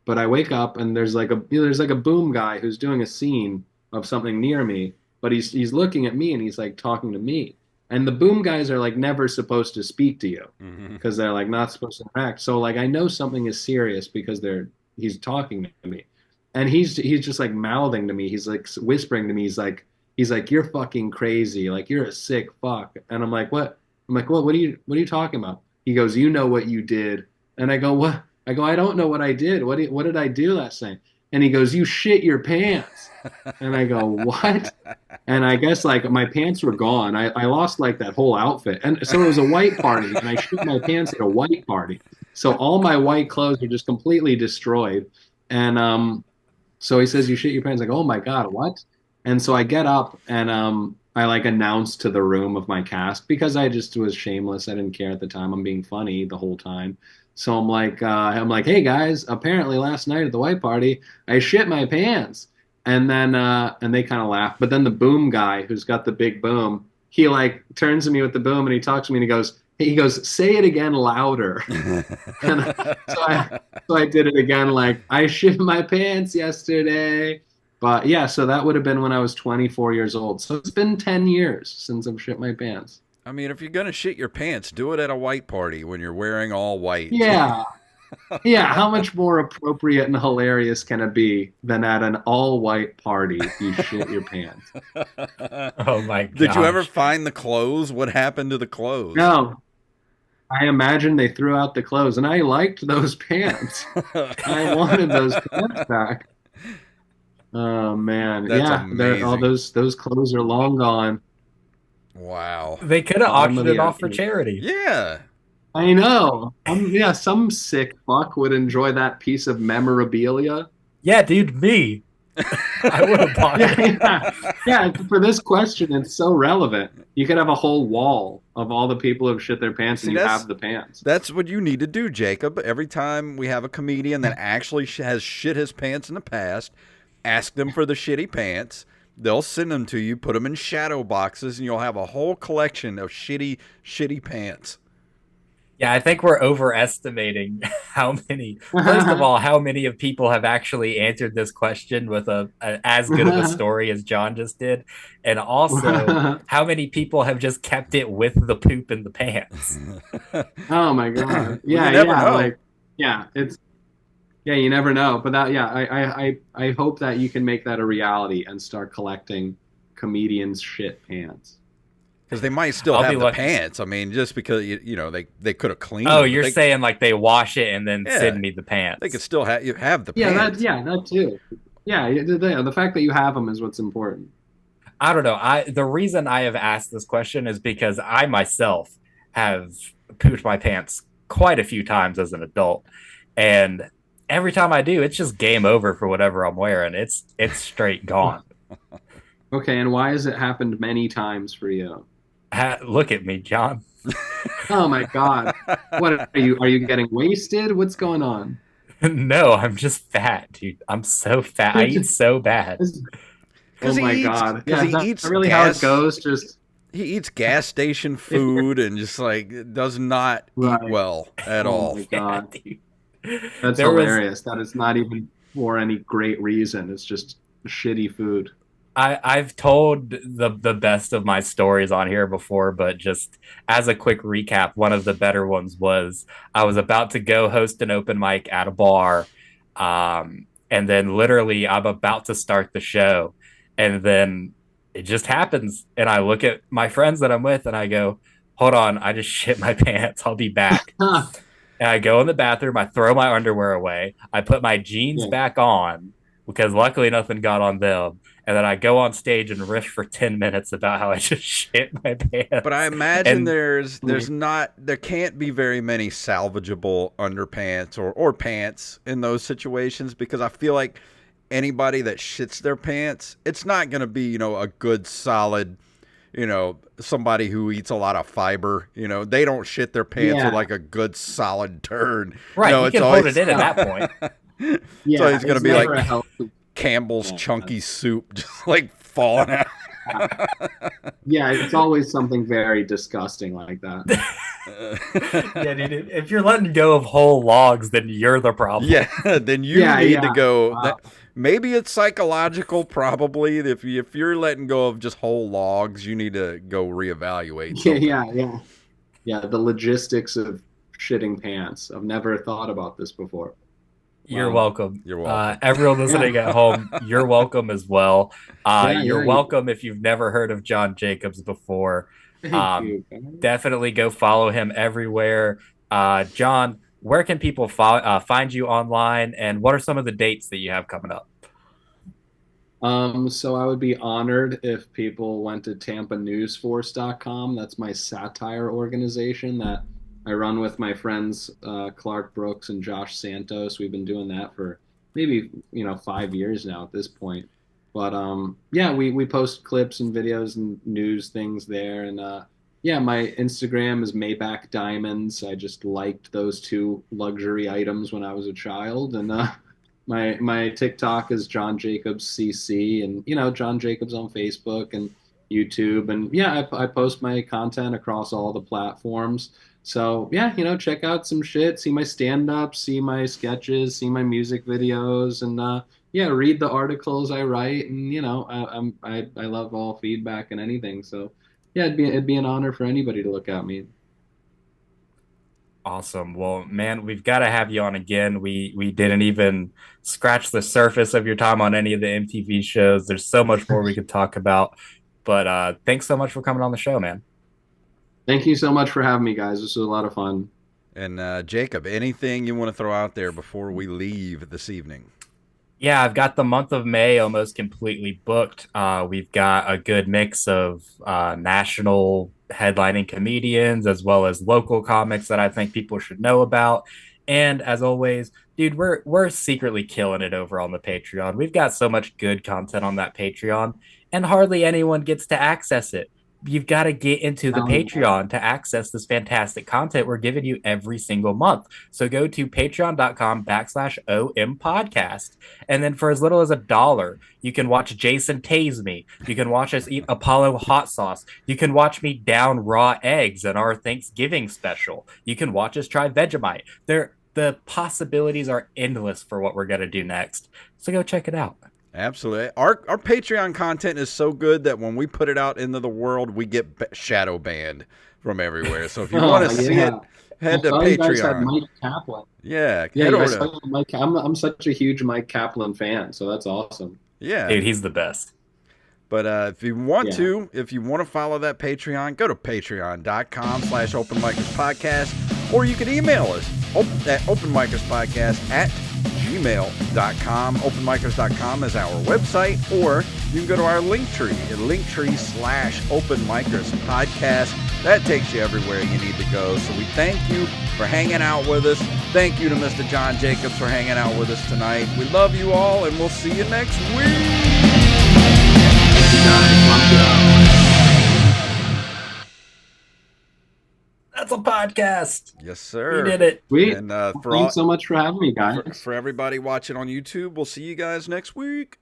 but I wake up and there's like a boom guy who's doing a scene of something near me, but he's looking at me and he's like talking to me, and the boom guys are like never supposed to speak to you Hmm. because they're like not supposed to interact. So like I know something is serious because he's talking to me, and he's just like mouthing to me. He's like whispering to me. He's like you're fucking crazy. Like you're a sick fuck. And I'm like what? I'm like what? What are you talking about? He goes, you know what you did. And I go what? I go, I don't know what I did. What did I do last night? And he goes, you shit your pants. And I go, what? And I guess like my pants were gone. I lost like that whole outfit. And so it was a white party, and I shit my pants at a white party. So all my white clothes are just completely destroyed. And so he says, you shit your pants. Like, oh my God, what? And so I get up and I like announce to the room of my cast because I just was shameless. I didn't care at the time. I'm being funny the whole time. So I'm like, hey guys, apparently last night at the white party, I shit my pants. And they kind of laugh. But then the boom guy who's got the big boom, he like turns to me with the boom and he talks to me and he goes, say it again louder. And so I did it again, like, I shit my pants yesterday. But yeah, so that would have been when I was 24 years old. So it's been 10 years since I've shit my pants. I mean, if you're going to shit your pants, do it at a white party when you're wearing all white. Yeah. Yeah, how much more appropriate and hilarious can it be than at an all-white party you shit your pants? Oh my god. Did you ever find the clothes? What happened to the clothes? No. I imagine they threw out the clothes, and I liked those pants. I wanted those pants back. Oh man, That's yeah, amazing. all those clothes are long gone. Wow. They could have Bottom of auctioned it the off for ocean. charity. Yeah. I know. Yeah, some sick fuck would enjoy that piece of memorabilia. Yeah, dude, me. I would have bought it. Yeah. For this question, it's so relevant. You could have a whole wall of all the people who've shit their pants, See, and you have the pants. That's what you need to do, Jacob. Every time we have a comedian that actually has shit his pants in the past, ask them for the shitty pants. They'll send them to you, put them in shadow boxes, and you'll have a whole collection of shitty pants. Yeah, I think we're overestimating how many. First of all, how many of people have actually answered this question with a as good of a story as John just did, and also how many people have just kept it with the poop in the pants. Oh my god! Yeah, you never know. Like, you never know. But that, I hope that you can make that a reality and start collecting comedians' shit pants. Because they might still have the pants. I mean, just because they could have cleaned. Oh, them, you're saying like they wash it and then send me the pants? They could still have the pants. That too. Yeah, the fact that you have them is what's important. I don't know. The reason I have asked this question is because I myself have pooped my pants quite a few times as an adult, and every time I do, it's just game over for whatever I'm wearing. It's straight gone. Okay, and why has it happened many times for you? Look at me, John. Oh my god! What are you getting wasted? What's going on? No, I'm just fat, dude. I'm so fat. I eat so bad. Oh my god! Yeah, he eats really how it goes. Just he eats gas station food and just like does not eat well at all. Oh my god! That's hilarious. That is not even for any great reason. It's just shitty food. I've told the best of my stories on here before, but just as a quick recap, one of the better ones was I was about to go host an open mic at a bar. And then literally I'm about to start the show. And then it just happens. And I look at my friends that I'm with and I go, hold on, I just shit my pants. I'll be back. And I go in the bathroom. I throw my underwear away. I put my jeans back on because luckily nothing got on them. And then I go on stage and riff for 10 minutes about how I just shit my pants. But I imagine there can't be very many salvageable underpants or pants in those situations, because I feel like anybody that shits their pants, it's not going to be, a good solid, somebody who eats a lot of fiber. They don't shit their pants with like a good solid turn. Right, you can hold it in at that point. So it's going to be like Campbell's chunky soup just like falling out. Yeah, it's always something very disgusting like that. Yeah, dude, if you're letting go of whole logs, then you're the problem. Yeah, then you need to go. Wow. Maybe it's psychological, probably. If you're letting go of just whole logs, you need to go reevaluate something. Yeah, the logistics of shitting pants. I've never thought about this before. You're welcome. You're welcome. Everyone listening at home, you're welcome as well. You're welcome if you've never heard of John Jacobs before. Thank you. Definitely go follow him everywhere. John, where can people find you online, and what are some of the dates that you have coming up? So I would be honored if people went to tampanewsforce.com. That's my satire organization that I run with my friends Clark Brooks and Josh Santos. We've been doing that for maybe 5 years now at this point. But yeah, we post clips and videos and news things there. And yeah, my Instagram is Maybach Diamonds. I just liked those two luxury items when I was a child, and my TikTok is John Jacobs CC, and John Jacobs on Facebook and YouTube, and yeah, I post my content across all the platforms. So yeah, check out some shit, see my stand-ups, see my sketches, see my music videos, and yeah, read the articles I write, and I love all feedback and anything. So yeah, it'd be an honor for anybody to look at me. Awesome. Well, man, we've got to have you on again. We didn't even scratch the surface of your time on any of the MTV shows. There's so much more we could talk about. But thanks so much for coming on the show, man. Thank you so much for having me, guys. This was a lot of fun. And Jacob, anything you want to throw out there before we leave this evening? Yeah, I've got the month of May almost completely booked. We've got a good mix of national headlining comedians as well as local comics that I think people should know about. And as always, dude, we're secretly killing it over on the Patreon. We've got so much good content on that Patreon, and hardly anyone gets to access it. You've got to get into the Patreon to access this fantastic content we're giving you every single month. So go to patreon.com/OM podcast. And then for as little as $1, you can watch Jason tase me. You can watch us eat Apollo hot sauce. You can watch me down raw eggs in our Thanksgiving special. You can watch us try Vegemite. The possibilities are endless for what we're going to do next. So go check it out. Absolutely. Our Patreon content is so good that when we put it out into the world, we get shadow banned from everywhere. So if you want to see it, head to Patreon. You guys had Mike Kaplan. Yeah, yeah. I saw Mike. I'm such a huge Mike Kaplan fan, so that's awesome. Yeah, dude, he's the best. But if you want to follow that Patreon, go to patreon.com/OpenMicersPodcast, or you can email us at OpenMicersPodcast@gmail.com. OpenMicers.com is our website, or you can go to our Linktree at Linktree/OpenMicersPodcast. That takes you everywhere you need to go. So we thank you for hanging out with us. Thank you to Mr. John Jacobs for hanging out with us tonight. We love you all, and we'll see you next week. That's a podcast. Yes, sir. We did it. And thanks so much for having me, guys. For everybody watching on YouTube, we'll see you guys next week.